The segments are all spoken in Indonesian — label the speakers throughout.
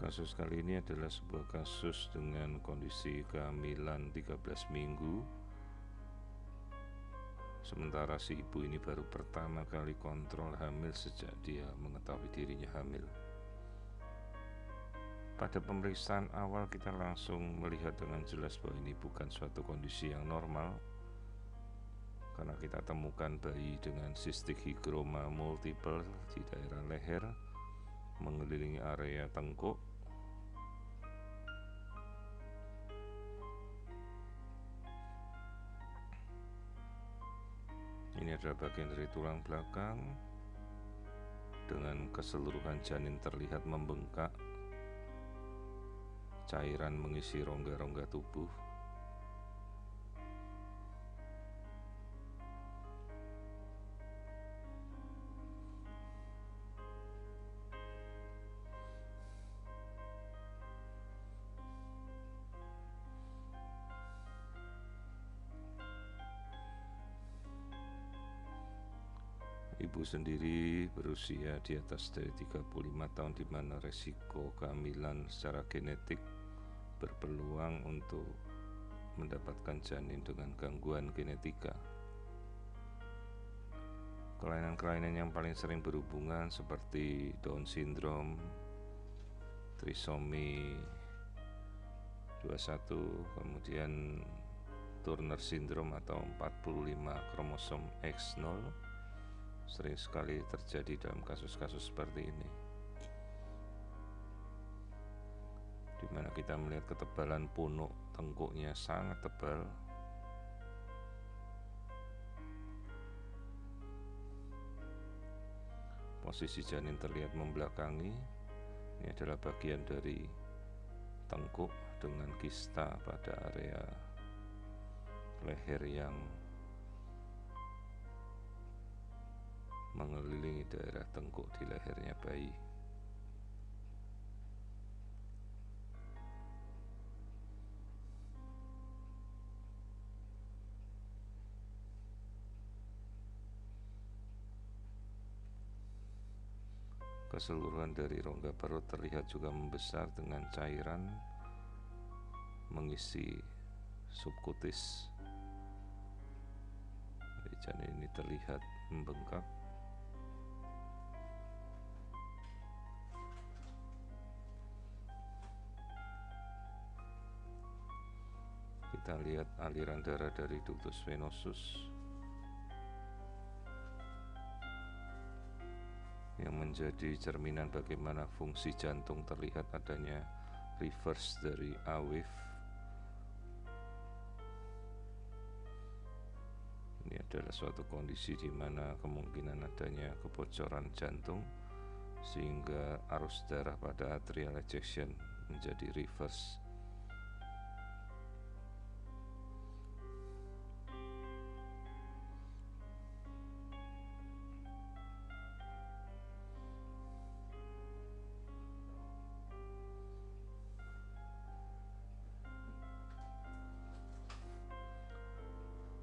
Speaker 1: Kasus kali ini adalah sebuah kasus dengan kondisi kehamilan 13 minggu. Sementara si ibu ini baru pertama kali kontrol hamil sejak dia mengetahui dirinya hamil. Pada pemeriksaan awal kita langsung melihat dengan jelas bahwa ini bukan suatu kondisi yang normal, karena kita temukan bayi dengan sistik higroma multiple di daerah leher, mengelilingi area tengkuk. Ini adalah bagian dari tulang belakang. Dengan keseluruhan janin terlihat membengkak, cairan mengisi rongga-rongga tubuh. Ibu sendiri berusia di atas dari 35 tahun, di mana resiko kehamilan secara genetik berpeluang untuk mendapatkan janin dengan gangguan genetika. Kelainan-kelainan yang paling sering berhubungan seperti Down syndrome, trisomi 21, kemudian Turner syndrome atau 45 kromosom X0 sering sekali terjadi dalam kasus-kasus seperti ini, di mana kita melihat ketebalan punuk tengkuknya sangat tebal. Posisi janin terlihat membelakangi. Ini adalah bagian dari tengkuk dengan kista pada area leher yang mengelilingi daerah tengkuk di lehernya bayi. Keseluruhan dari rongga perut terlihat juga membesar dengan cairan mengisi subkutis. Janin ini terlihat membengkak. Kita lihat aliran darah dari ductus venosus yang menjadi cerminan bagaimana fungsi jantung. Terlihat adanya reverse dari A-wave. Ini adalah suatu kondisi di mana kemungkinan adanya kebocoran jantung sehingga arus darah pada atrial ejection menjadi reverse.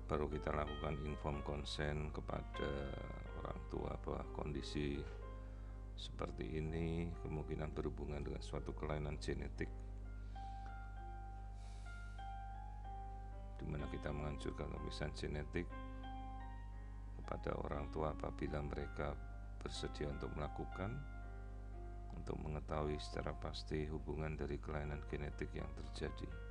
Speaker 1: Baru kita lakukan inform consent kepada orang tua bahwa kondisi seperti ini kemungkinan berhubungan dengan suatu kelainan genetik, di mana kita menganjurkan pemeriksaan genetik kepada orang tua apabila mereka bersedia untuk melakukan, untuk mengetahui secara pasti hubungan dari kelainan genetik yang terjadi.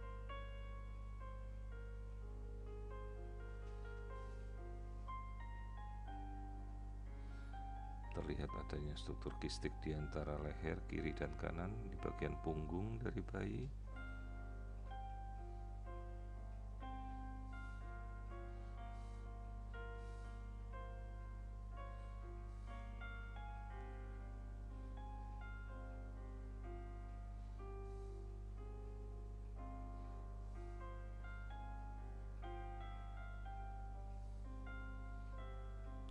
Speaker 1: Terlihat adanya struktur kistik di antara leher kiri dan kanan di bagian punggung dari bayi.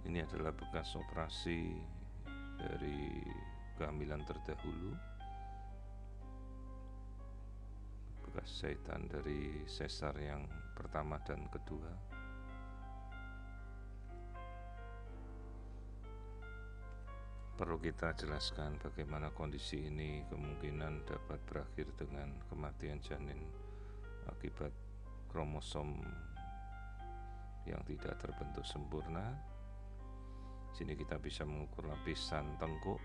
Speaker 1: Ini adalah bekas operasi dari kehamilan terdahulu, bekas jahitan dari sesar yang pertama dan kedua. Perlu kita jelaskan bagaimana kondisi ini kemungkinan dapat berakhir dengan kematian janin akibat kromosom yang tidak terbentuk sempurna. Sini kita bisa mengukur lapisan tengkuk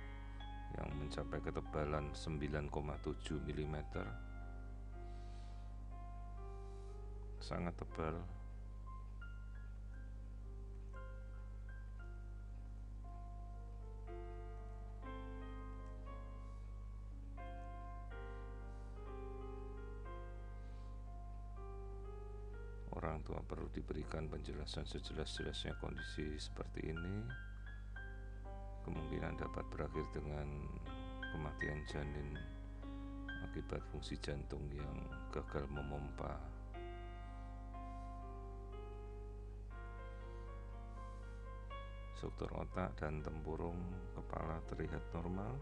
Speaker 1: yang mencapai ketebalan 9,7 mm, sangat tebal. Orang tua perlu diberikan penjelasan sejelas-jelasnya kondisi seperti ini. Kemungkinan dapat berakhir dengan kematian janin akibat fungsi jantung yang gagal memompa. Struktur otak dan tempurung kepala terlihat normal.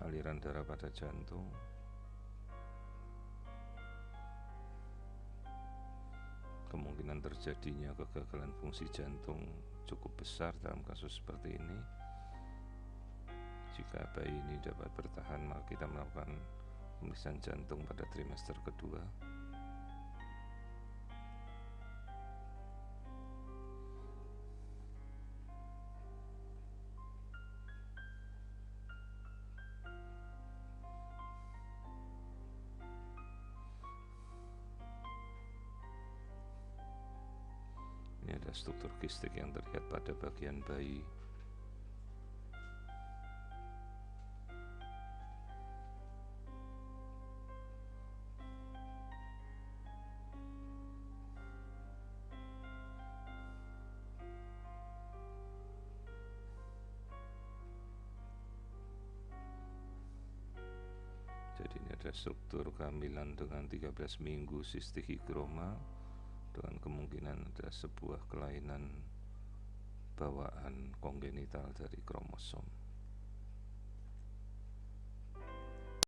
Speaker 1: Aliran darah pada jantung, kemungkinan terjadinya kegagalan fungsi jantung cukup besar dalam kasus seperti ini. Jika bayi ini dapat bertahan, maka kita melakukan pemeriksaan jantung pada trimester kedua. Ini ada struktur kistik yang terlihat pada bagian bayi. Jadi ini ada struktur kehamilan dengan 13 minggu sistik higroma dengan kemungkinan ada sebuah kelainan bawaan kongenital dari kromosom.